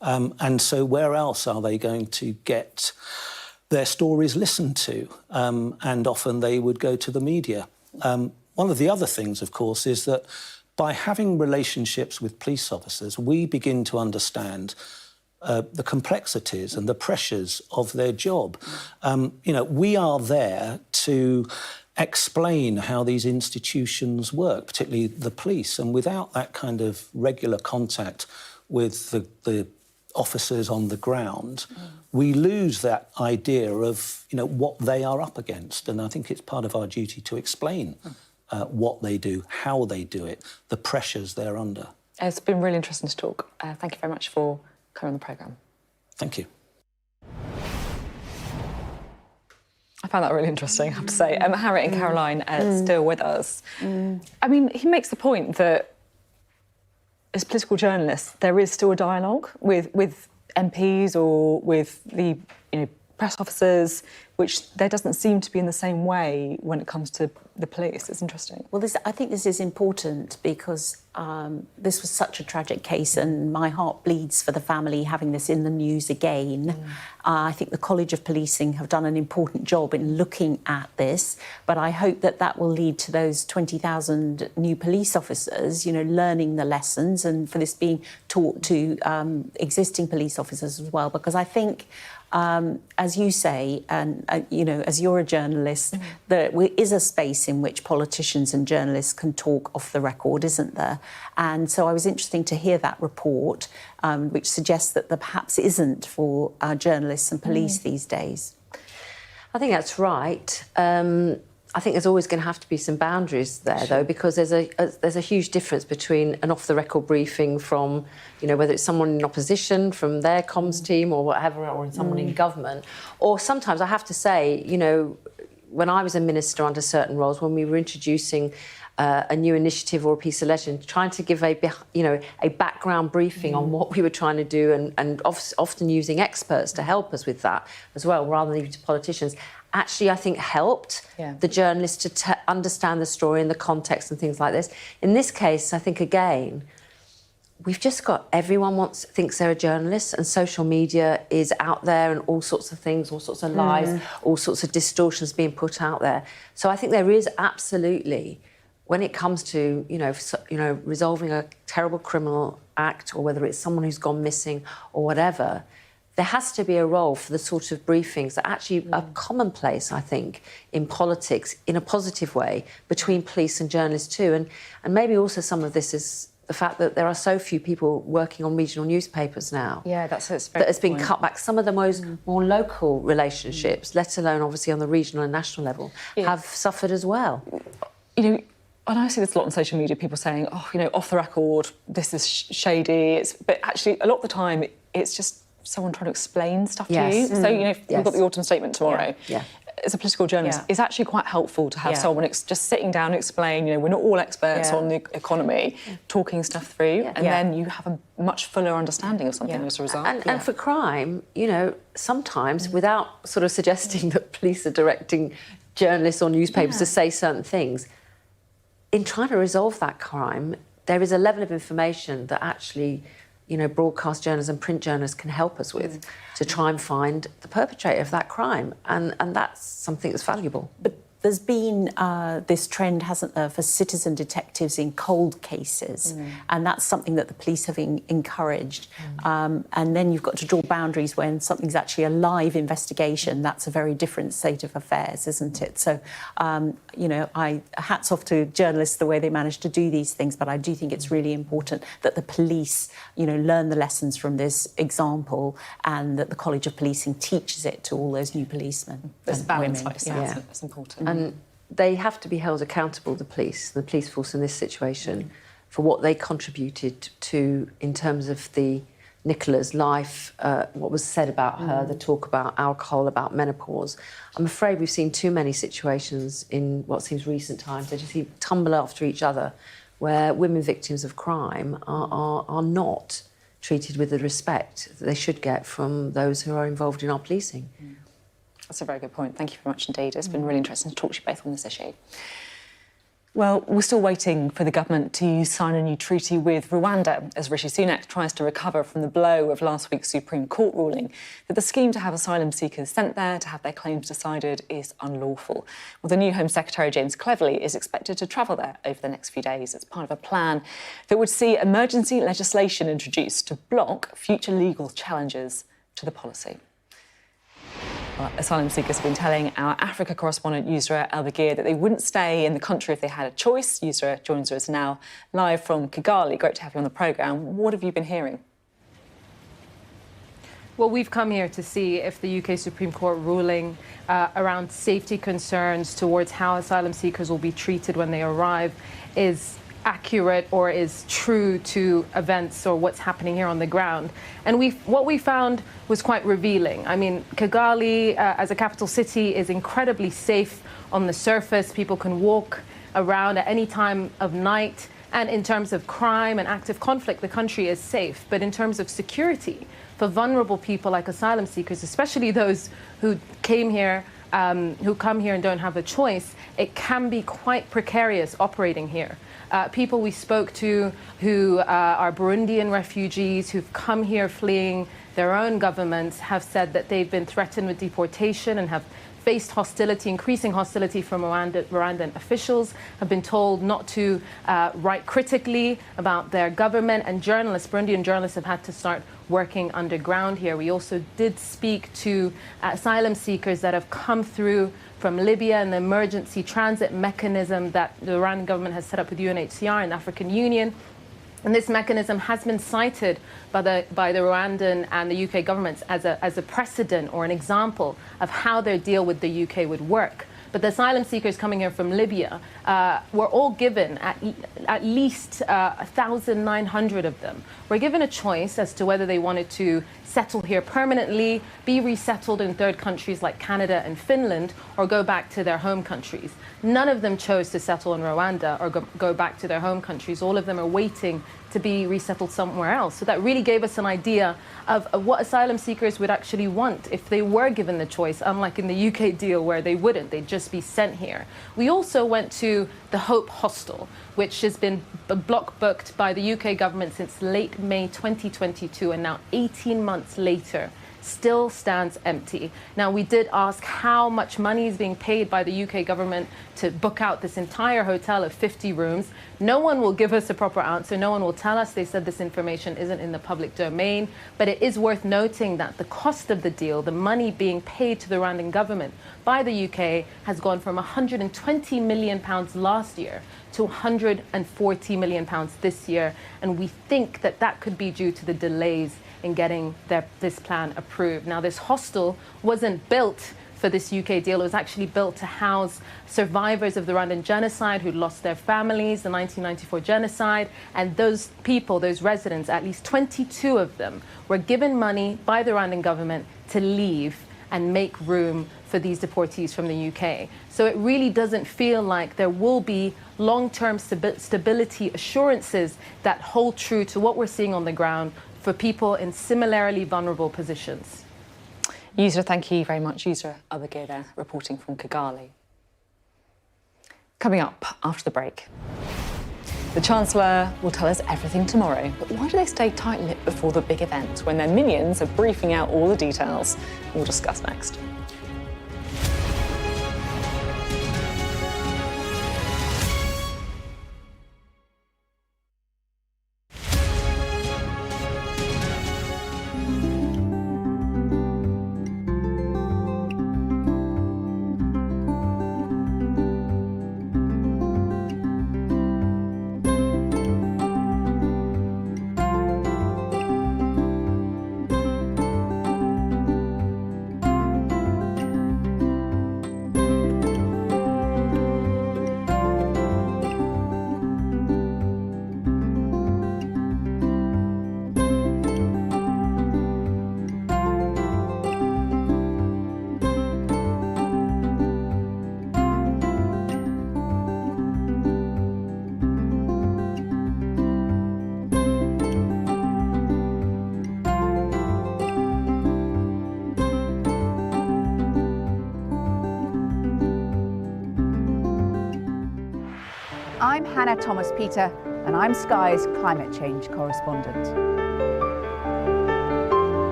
And so where else are they going to get their stories listened to? And often they would go to the media. One of the other things, of course, is that by having relationships with police officers, we begin to understand the complexities and the pressures of their job. You know, we are there to explain how these institutions work, particularly the police, and without that kind of regular contact with the officers on the ground, we lose that idea of, you know, what they are up against. And I think it's part of our duty to explain what they do, how they do it, the pressures they're under. It's been really interesting to talk. Thank you very much for coming on the programme. Thank you. I found that really interesting, I have to say. Harriett and Caroline still with us. I mean, he makes the point that as political journalists, there is still a dialogue with MPs or with the press officers, which there doesn't seem to be in the same way when it comes to the police. It's interesting. Well, I think this is important because this was such a tragic case and my heart bleeds for the family having this in the news again. I think the College of Policing have done an important job in looking at this, but I hope that that will lead to those 20,000 new police officers, you know, learning the lessons and for this being taught to existing police officers as well, because I think as you say, and you know, as you're a journalist, there is a space in which politicians and journalists can talk off the record, isn't there? And so I was interesting to hear that report, which suggests that there perhaps isn't for journalists and police these days. I think that's right. I think there's always going to have to be some boundaries there, though, because there's a huge difference between an off-the-record briefing from, you know, whether it's someone in opposition from their comms team or whatever, or someone in government. Or sometimes I have to say, you know, when I was a minister under certain roles, when we were introducing a new initiative or a piece of legislation, trying to give a background briefing on what we were trying to do, and often using experts to help us with that as well, rather than using politicians, actually, I think, helped the journalists to understand the story and the context and things like this. In this case, I think, again, we've just got everyone thinks they're a journalist, and social media is out there and all sorts of things, all sorts of lies, all sorts of distortions being put out there. So I think there is absolutely, when it comes to, you know, resolving a terrible criminal act, or whether it's someone who's gone missing or whatever, there has to be a role for the sort of briefings that actually are commonplace, I think, in politics, in a positive way, between police and journalists too. And maybe also some of this is the fact that there are so few people working on regional newspapers now. Yeah, that has been cut back. Some of the more local relationships, let alone obviously on the regional and national level, have suffered as well. You know, and I see this a lot on social media, people saying, oh, you know, off the record, this is shady. But actually, a lot of the time, it's just someone trying to explain stuff to you. So, you know, we've got the autumn statement tomorrow. As a political journalist, it's actually quite helpful to have someone just sitting down and explain, you know, we're not all experts on the economy, talking stuff through, and then you have a much fuller understanding of something as a result. And for crime, you know, sometimes, without sort of suggesting that police are directing journalists or newspapers to say certain things, in trying to resolve that crime, there is a level of information that actually, you know, broadcast journalists and print journalists can help us with to try and find the perpetrator of that crime. And that's something that's valuable. But there's been this trend, hasn't there, for citizen detectives in cold cases, and that's something that the police have encouraged. And then you've got to draw boundaries when something's actually a live investigation. That's a very different state of affairs, isn't it? So, you know, hats off to journalists the way they manage to do these things, but I do think it's really important that the police, you know, learn the lessons from this example, and that the College of Policing teaches it to all those new policemen. This and balance, women. like you said, is important. And they have to be held accountable, the police force in this situation, for what they contributed to in terms of the Nicola's life, what was said about her, the talk about alcohol, about menopause. I'm afraid we've seen too many situations in what seems recent times. They just tumble after each other, where women victims of crime are not treated with the respect that they should get from those who are involved in our policing. That's a very good point. Thank you very much indeed. It's been really interesting to talk to you both on this issue. Well, we're still waiting for the government to sign a new treaty with Rwanda as Rishi Sunak tries to recover from the blow of last week's Supreme Court ruling that the scheme to have asylum seekers sent there to have their claims decided is unlawful. Well, the new Home Secretary, James Cleverly, is expected to travel there over the next few days as part of a plan that would see emergency legislation introduced to block future legal challenges to the policy. Well, asylum seekers have been telling our Africa correspondent Yusra Elbagir that they wouldn't stay in the country if they had a choice. Yusra joins us now live from Kigali. Great to have you on the programme. What have you been hearing? Well, we've come here to see if the UK Supreme Court ruling around safety concerns towards how asylum seekers will be treated when they arrive is accurate or is true to events or what's happening here on the ground. And what we found was quite revealing. I mean, Kigali, as a capital city, is incredibly safe on the surface. People can walk around at any time of night. And in terms of crime and active conflict, the country is safe. But in terms of security, for vulnerable people like asylum seekers, especially those who came here, who come here and don't have a choice, it can be quite precarious operating here. People we spoke to who are Burundian refugees who've come here fleeing their own governments have said that they've been threatened with deportation and have faced hostility, increasing hostility from Rwandan officials, have been told not to write critically about their government, and Burundian journalists have had to start working underground here. We also did speak to asylum seekers that have come through from Libya and the emergency transit mechanism that the Rwandan government has set up with UNHCR and the African Union. And this mechanism has been cited by the Rwandan and the UK governments as a precedent or an example of how their deal with the UK would work. But the asylum seekers coming here from Libya were all given, at least 1,900 of them, were given a choice as to whether they wanted to settle here permanently, be resettled in third countries like Canada and Finland, or go back to their home countries. None of them chose to settle in Rwanda or go back to their home countries. All of them are waiting to be resettled somewhere else. So that really gave us an idea of what asylum seekers would actually want if they were given the choice, unlike in the UK deal where they wouldn't, they'd just be sent here. We also went to the Hope Hostel, which has been block booked by the UK government since late May 2022, and now 18 months later still stands empty. Now, we did ask how much money is being paid by the UK government to book out this entire hotel of 50 rooms. No one will give us a proper answer. No one will tell us. They said this information isn't in the public domain. But it is worth noting that the cost of the deal, the money being paid to the Rwandan government by the UK, has gone from £120 million last year to £140 million this year. And we think that that could be due to the delays in getting this plan approved. Now, this hostel wasn't built for this UK deal. It was actually built to house survivors of the Rwandan genocide who lost their families, the 1994 genocide. And those people, those residents, at least 22 of them, were given money by the Rwandan government to leave and make room for these deportees from the UK. So it really doesn't feel like there will be long-term stability assurances that hold true to what we're seeing on the ground for people in similarly vulnerable positions. Yusra, thank you very much. Yusra Elbagir there, reporting from Kigali. Coming up after the break. The Chancellor will tell us everything tomorrow, but why do they stay tight-lipped before the big event when their minions are briefing out all the details? We'll discuss next. Hannah Thomas-Peter, and I'm Sky's climate change correspondent.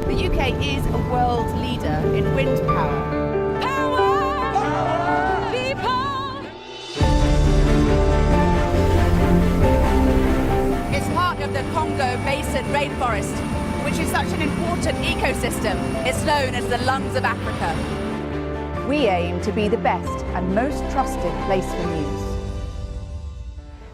The UK is a world leader in wind power. It's part of the Congo Basin rainforest, which is such an important ecosystem. It's known as the lungs of Africa. We aim to be the best and most trusted place for news.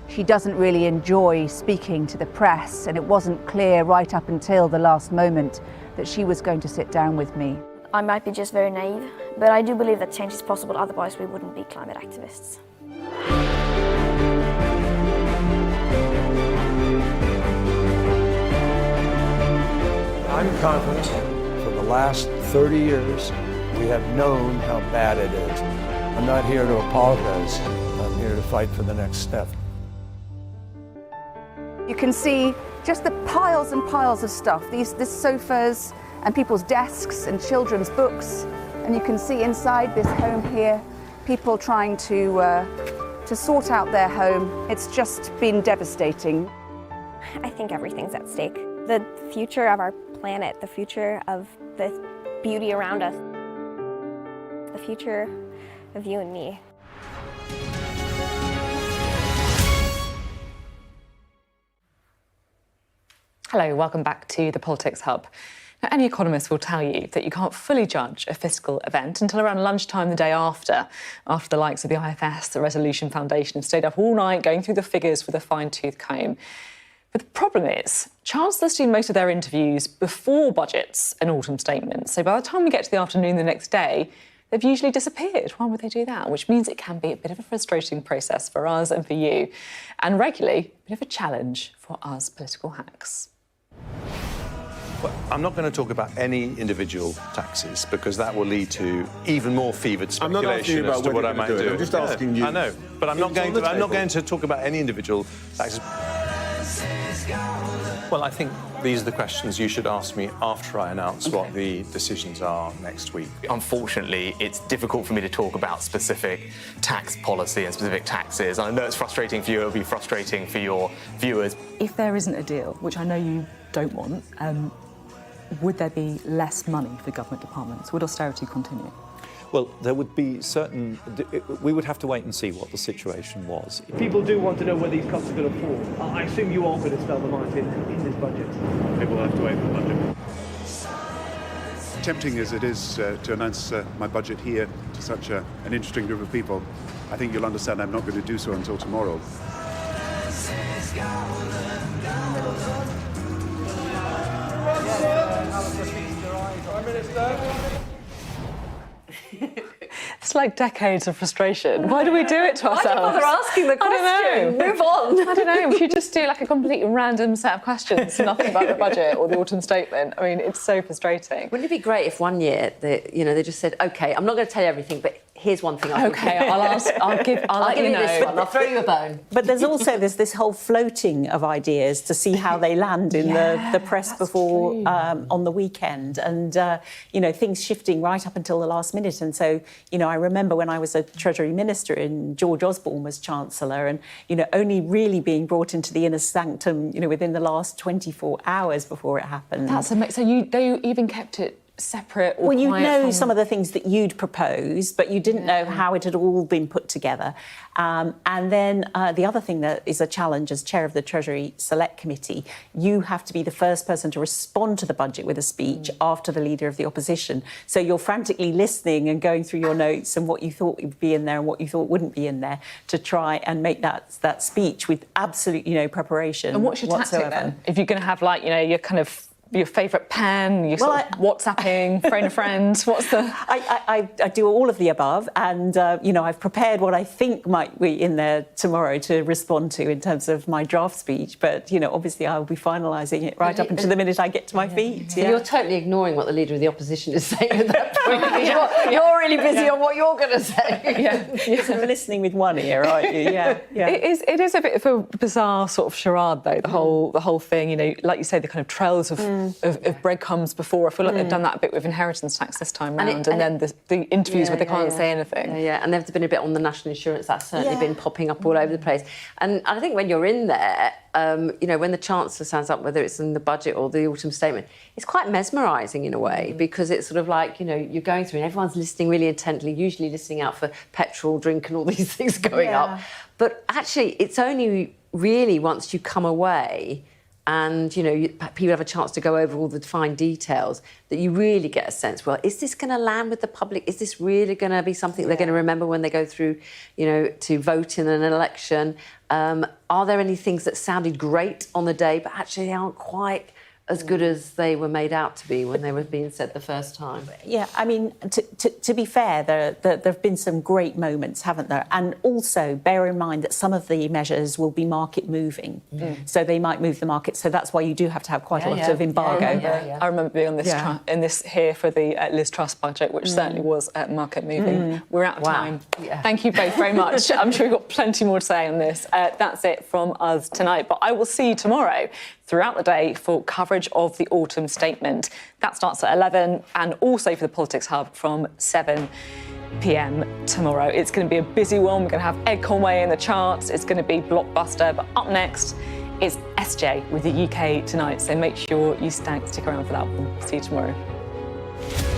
She doesn't really enjoy speaking to the press, and it wasn't clear right up until the last moment that she was going to sit down with me. I might be just very naive, but I do believe that change is possible, otherwise we wouldn't be climate activists. I'm confident for the last 30 years we have known how bad it is. I'm not here to apologize. I'm here to fight for the next step. You can see just the piles and piles of stuff, these sofas and people's desks and children's books. And you can see inside this home here, people trying to sort out their home. It's just been devastating. I think everything's at stake. The future of our planet, the future of the beauty around us, the future of you and me. Hello, welcome back to the Politics Hub. Now, any economist will tell you that you can't fully judge a fiscal event until around lunchtime the day after the likes of the IFS, the Resolution Foundation, have stayed up all night going through the figures with a fine-tooth comb. But the problem is, Chancellors do most of their interviews before budgets and autumn statements. So by the time we get to the afternoon the next day, they've usually disappeared. Why would they do that? Which means it can be a bit of a frustrating process for us and for you, and regularly a bit of a challenge for us political hacks. Well, I'm not going to talk about any individual taxes because that will lead to even more fevered speculation as to what I might do. I'm just asking you. I know, but I'm not going to talk about any individual taxes. Well, I think these are the questions you should ask me after I announce what the decisions are next week. Unfortunately, it's difficult for me to talk about specific tax policy and specific taxes. I know it's frustrating for you, it'll be frustrating for your viewers. If there isn't a deal, which I know you don't want, would there be less money for government departments? Would austerity continue? Well, there would be certain... We would have to wait and see what the situation was. People do want to know where these cuts are going to fall. I assume you are going to spell them out in this budget. People have to wait for the budget. Tempting as it is to announce my budget here to such an interesting group of people, I think you'll understand I'm not going to do so until tomorrow. Prime Minister. It's like decades of frustration. Why do we do it to ourselves? Why do you bother asking the question? I don't know. Move on. I don't know. We should just do like a completely random set of questions, nothing about the budget or the autumn statement. I mean, it's so frustrating. Wouldn't it be great if one year they just said, OK, I'm not going to tell you everything, but here's one thing I OK, I'll let you know. This one. I'll throw you a bone. But there's also this whole floating of ideas to see how they land in the press before on the weekend, and things shifting right up until the last minute. And so I remember when I was a Treasury Minister and George Osborne was Chancellor, and only really being brought into the inner sanctum within the last 24 hours before it happened. That's amazing. So they even kept it separate or well, you know from... some of the things that you'd proposed, but you didn't know how it had all been put together. And then the other thing that is a challenge as chair of the Treasury Select Committee, you have to be the first person to respond to the budget with a speech after the Leader of the Opposition. So you're frantically listening and going through your notes and what you thought would be in there and what you thought wouldn't be in there to try and make that speech with absolute, preparation. And what's your tactic then? If you're going to have your kind of your favourite pen, you're WhatsApping, phone a friend, what's the... I do all of the above, and, I've prepared what I think might be in there tomorrow to respond to in terms of my draft speech, but, obviously I'll be finalising it right up until the minute I get to my feet. So you're totally ignoring what the Leader of the Opposition is saying at that point. You're really busy on what you're going to say. You're sort of listening with one ear, aren't you? Yeah. It is a bit of a bizarre sort of charade, though, the whole thing, like you say, the kind of trails of of breadcrumbs before. I feel like they've done that a bit with inheritance tax this time round, and then the interviews where they can't say anything. Yeah, and there's been a bit on the national insurance. That's certainly been popping up all over the place. And I think when you're in there, when the Chancellor stands up, whether it's in the budget or the autumn statement, it's quite mesmerising in a way, because it's sort of like, you're going through and everyone's listening really intently, usually listening out for petrol, drink and all these things going up. But actually, it's only really once you come away and, people have a chance to go over all the fine details that you really get a sense, well, is this going to land with the public? Is this really going to be something they're going to remember when they go through, to vote in an election? Are there any things that sounded great on the day but actually aren't quite as good as they were made out to be when they were being said the first time? Yeah, I mean, to be fair, there have been some great moments, haven't there? And also bear in mind that some of the measures will be market moving, so they might move the market. So that's why you do have to have quite a lot of embargo. I remember being on this here for the Liz Truss budget, which certainly was market moving. We're out of time. Thank you both very much. I'm sure we've got plenty more to say on this. That's it from us tonight, but I will see you tomorrow throughout the day for coverage of the autumn statement. That starts at 11, and also for the Politics Hub from 7 p.m. tomorrow. It's going to be a busy one. We're going to have Ed Conway in the charts. It's going to be blockbuster. But up next, it's SJ with the UK Tonight. So make sure you stick around for that one. See you tomorrow.